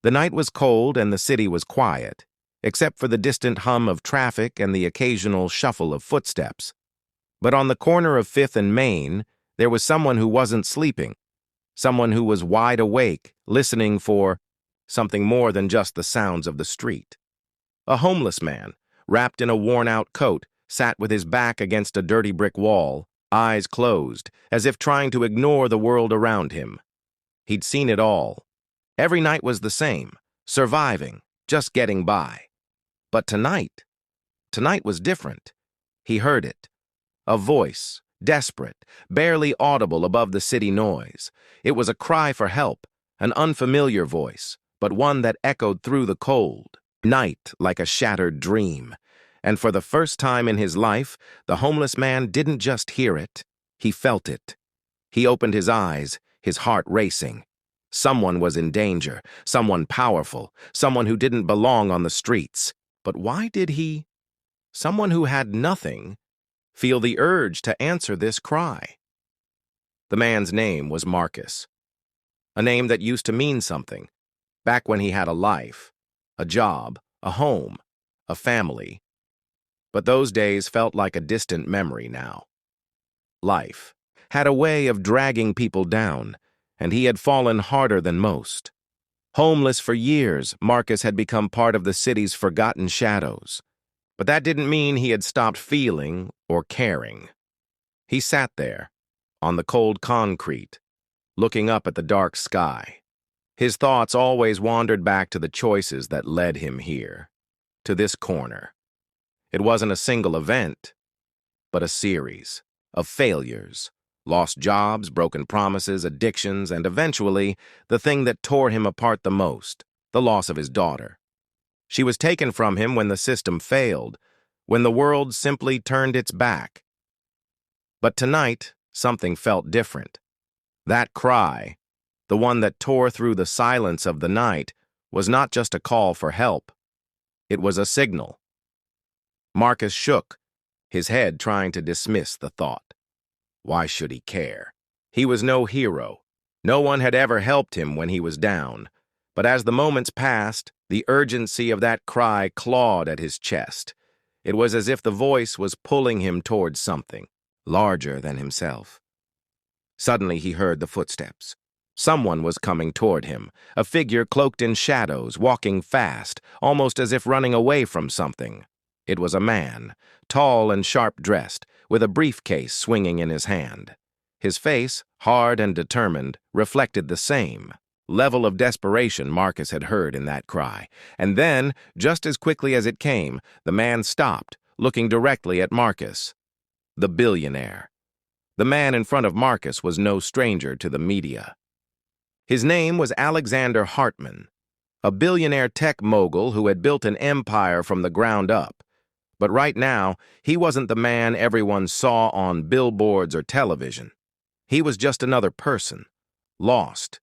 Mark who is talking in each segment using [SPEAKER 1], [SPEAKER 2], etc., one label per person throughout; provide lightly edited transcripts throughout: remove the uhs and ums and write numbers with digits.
[SPEAKER 1] The night was cold and the city was quiet, except for the distant hum of traffic and the occasional shuffle of footsteps. But on the corner of 5th and Main, there was someone who wasn't sleeping, someone who was wide awake, listening for something more than just the sounds of the street. A homeless man, wrapped in a worn-out coat, sat with his back against a dirty brick wall, eyes closed, as if trying to ignore the world around him. He'd seen it all. Every night was the same, surviving, just getting by. But tonight was different. He heard it. A voice, desperate, barely audible above the city noise. It was a cry for help, an unfamiliar voice, but one that echoed through the cold night like a shattered dream. And for the first time in his life, the homeless man didn't just hear it, he felt it. He opened his eyes, his heart racing. Someone was in danger, someone powerful, someone who didn't belong on the streets. But why did he, someone who had nothing, feel the urge to answer this cry? The man's name was Marcus. A name that used to mean something, back when he had a life, a job, a home, a family. But those days felt like a distant memory now. Life had a way of dragging people down, and he had fallen harder than most. Homeless for years, Marcus had become part of the city's forgotten shadows. But that didn't mean he had stopped feeling or caring. He sat there, on the cold concrete, looking up at the dark sky. His thoughts always wandered back to the choices that led him here, to this corner. It wasn't a single event, but a series of failures, lost jobs, broken promises, addictions, and eventually, the thing that tore him apart the most, the loss of his daughter. She was taken from him when the system failed, when the world simply turned its back. But tonight, something felt different. That cry, the one that tore through the silence of the night, was not just a call for help. It was a signal. Marcus shook, his head trying to dismiss the thought. Why should he care? He was no hero. No one had ever helped him when he was down. But as the moments passed, the urgency of that cry clawed at his chest. It was as if the voice was pulling him towards something larger than himself. Suddenly he heard the footsteps. Someone was coming toward him, a figure cloaked in shadows, walking fast, almost as if running away from something. It was a man, tall and sharp-dressed, with a briefcase swinging in his hand. His face, hard and determined, reflected the same level of desperation Marcus had heard in that cry. And then, just as quickly as it came, the man stopped, looking directly at Marcus. The billionaire. The man in front of Marcus was no stranger to the media. His name was Alexander Hartman, a billionaire tech mogul who had built an empire from the ground up. But right now, he wasn't the man everyone saw on billboards or television. He was just another person, lost,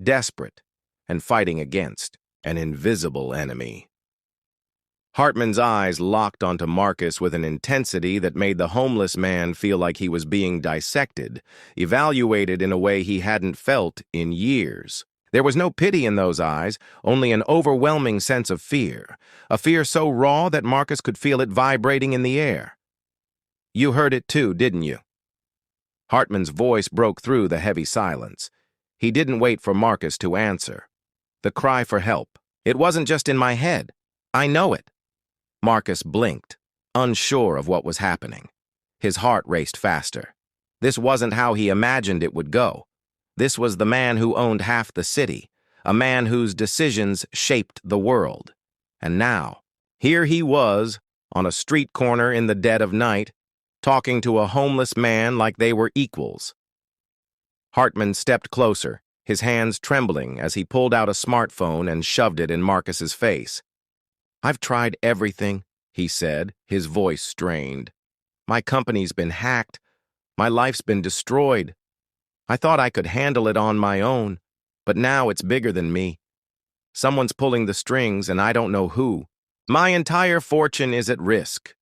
[SPEAKER 1] desperate, and fighting against an invisible enemy. Hartman's eyes locked onto Marcus with an intensity that made the homeless man feel like he was being dissected, evaluated in a way he hadn't felt in years. There was no pity in those eyes, only an overwhelming sense of fear, a fear so raw that Marcus could feel it vibrating in the air. You heard it too, didn't you? Hartman's voice broke through the heavy silence. He didn't wait for Marcus to answer. The cry for help. It wasn't just in my head. I know it. Marcus blinked, unsure of what was happening. His heart raced faster. This wasn't how he imagined it would go. This was the man who owned half the city, a man whose decisions shaped the world. And now, here he was, on a street corner in the dead of night, talking to a homeless man like they were equals. Hartman stepped closer, his hands trembling as he pulled out a smartphone and shoved it in Marcus's face. I've tried everything, he said, his voice strained. My company's been hacked. My life's been destroyed. I thought I could handle it on my own, but now it's bigger than me. Someone's pulling the strings and I don't know who. My entire fortune is at risk.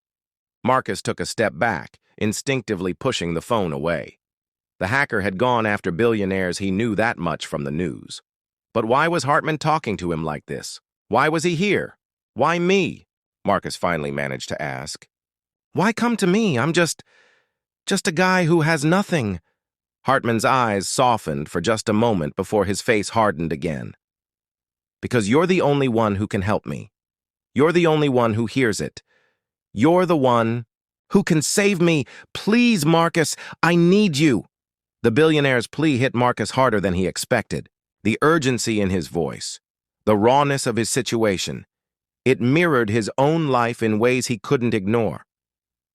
[SPEAKER 1] Marcus took a step back, instinctively pushing the phone away. The hacker had gone after billionaires, he knew that much from the news. But why was Hartman talking to him like this? Why was he here? Why me? Marcus finally managed to ask. Why come to me? I'm just a guy who has nothing. Hartman's eyes softened for just a moment before his face hardened again. Because you're the only one who can help me. You're the only one who hears it. You're the one who can save me. Please, Marcus, I need you. The billionaire's plea hit Marcus harder than he expected. The urgency in his voice, the rawness of his situation, it mirrored his own life in ways he couldn't ignore.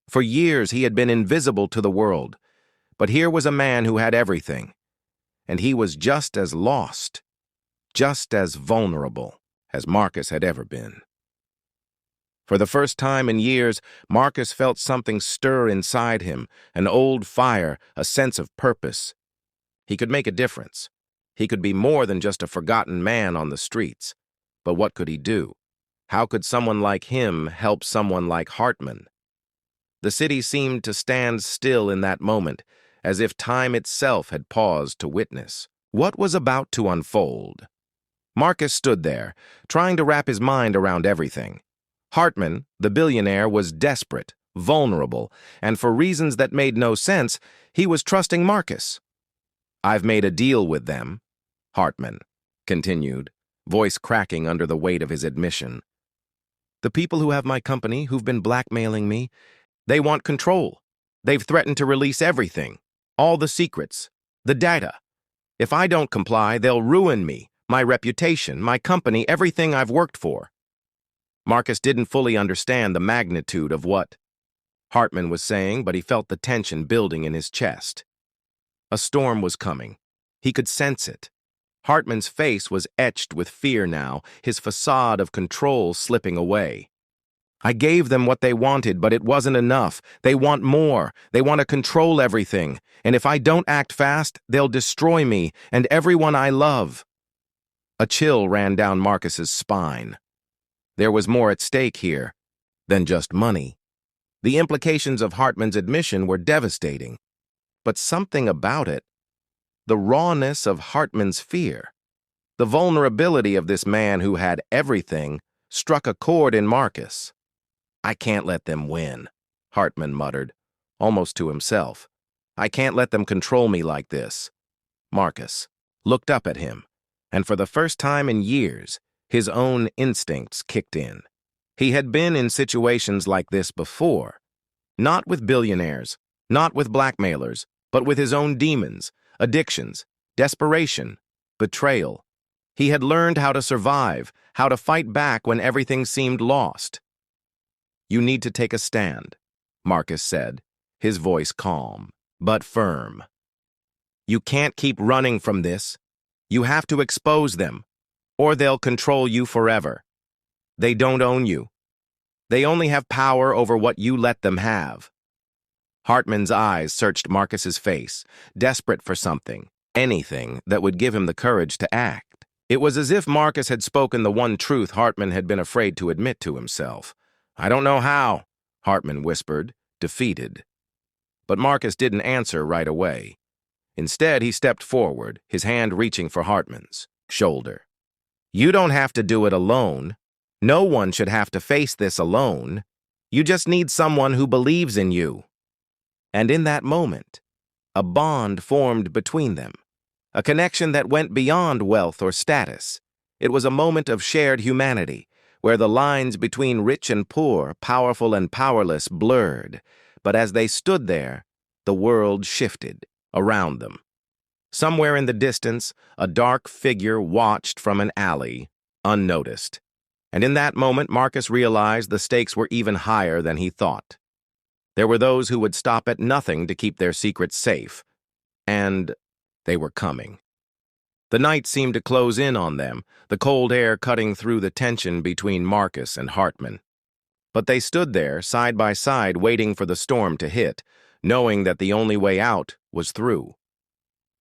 [SPEAKER 1] For years, he had been invisible to the world, but here was a man who had everything, and he was just as lost, just as vulnerable as Marcus had ever been. For the first time in years, Marcus felt something stir inside him, an old fire, a sense of purpose. He could make a difference. He could be more than just a forgotten man on the streets. But what could he do? How could someone like him help someone like Hartman? The city seemed to stand still in that moment, as if time itself had paused to witness what was about to unfold. Marcus stood there, trying to wrap his mind around everything. Hartman, the billionaire, was desperate, vulnerable, and for reasons that made no sense, he was trusting Marcus. I've made a deal with them, Hartman continued, voice cracking under the weight of his admission. The people who have my company, who've been blackmailing me, they want control. They've threatened to release everything, all the secrets, the data. If I don't comply, they'll ruin me, my reputation, my company, everything I've worked for. Marcus didn't fully understand the magnitude of what Hartman was saying, but he felt the tension building in his chest. A storm was coming. He could sense it. Hartman's face was etched with fear now, his facade of control slipping away. I gave them what they wanted, but it wasn't enough. They want more. They want to control everything. And if I don't act fast, they'll destroy me and everyone I love. A chill ran down Marcus's spine. There was more at stake here than just money. The implications of Hartman's admission were devastating. But something about it, the rawness of Hartman's fear, the vulnerability of this man who had everything, struck a chord in Marcus. I can't let them win, Hartman muttered, almost to himself. I can't let them control me like this. Marcus looked up at him, and for the first time in years, his own instincts kicked in. He had been in situations like this before, not with billionaires, not with blackmailers, but with his own demons, addictions, desperation, betrayal. He had learned how to survive, how to fight back when everything seemed lost. You need to take a stand, Marcus said, his voice calm, but firm. You can't keep running from this. You have to expose them, or they'll control you forever. They don't own you. They only have power over what you let them have. Hartman's eyes searched Marcus's face, desperate for something, anything that would give him the courage to act. It was as if Marcus had spoken the one truth Hartman had been afraid to admit to himself. I don't know how, Hartman whispered, defeated. But Marcus didn't answer right away. Instead, he stepped forward, his hand reaching for Hartman's shoulder. You don't have to do it alone. No one should have to face this alone. You just need someone who believes in you. And in that moment, a bond formed between them, a connection that went beyond wealth or status. It was a moment of shared humanity, where the lines between rich and poor, powerful and powerless, blurred. But as they stood there, the world shifted around them. Somewhere in the distance, a dark figure watched from an alley, unnoticed. And in that moment, Marcus realized the stakes were even higher than he thought. There were those who would stop at nothing to keep their secrets safe. And they were coming. The night seemed to close in on them, the cold air cutting through the tension between Marcus and Hartman. But they stood there, side by side, waiting for the storm to hit, knowing that the only way out was through.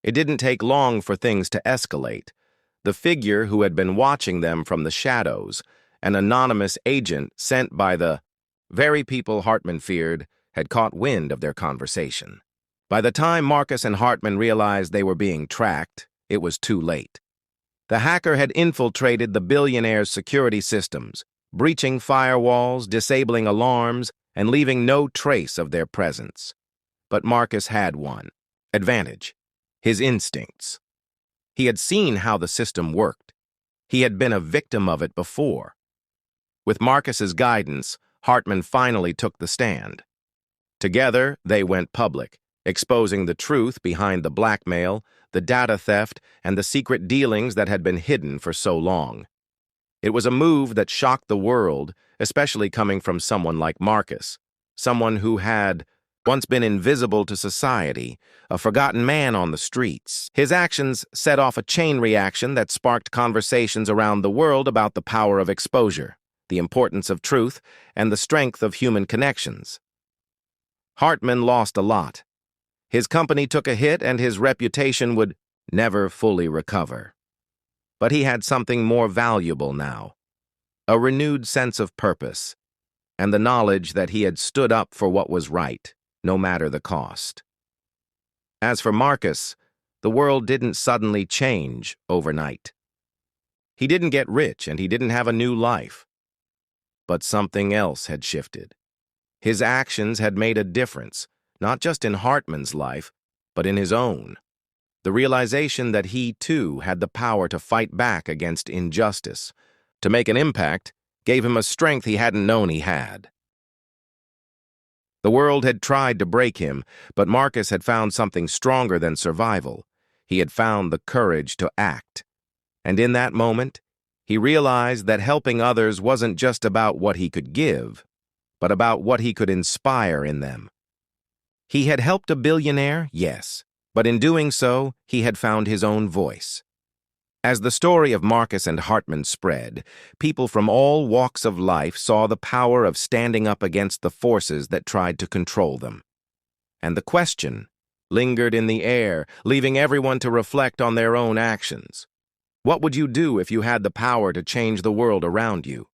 [SPEAKER 1] It didn't take long for things to escalate. The figure who had been watching them from the shadows, an anonymous agent sent by the very people Hartman feared, had caught wind of their conversation. By the time Marcus and Hartman realized they were being tracked, it was too late. The hacker had infiltrated the billionaire's security systems, breaching firewalls, disabling alarms, and leaving no trace of their presence. But Marcus had one advantage: his instincts. He had seen how the system worked. He had been a victim of it before. With Marcus's guidance, Hartman finally took the stand. Together, they went public, exposing the truth behind the blackmail, the data theft, and the secret dealings that had been hidden for so long. It was a move that shocked the world, especially coming from someone like Marcus, someone who had once been invisible to society, a forgotten man on the streets. His actions set off a chain reaction that sparked conversations around the world about the power of exposure, the importance of truth, and the strength of human connections. Hartman lost a lot. His company took a hit and his reputation would never fully recover. But he had something more valuable now: a renewed sense of purpose, and the knowledge that he had stood up for what was right, no matter the cost. As for Marcus, the world didn't suddenly change overnight. He didn't get rich and he didn't have a new life. But something else had shifted. His actions had made a difference, not just in Hartman's life, but in his own. The realization that he, too, had the power to fight back against injustice, to make an impact, gave him a strength he hadn't known he had. The world had tried to break him, but Marcus had found something stronger than survival. He had found the courage to act. And in that moment, he realized that helping others wasn't just about what he could give, but about what he could inspire in them. He had helped a billionaire, yes, but in doing so, he had found his own voice. As the story of Marcus and Hartman spread, people from all walks of life saw the power of standing up against the forces that tried to control them. And the question lingered in the air, leaving everyone to reflect on their own actions. What would you do if you had the power to change the world around you?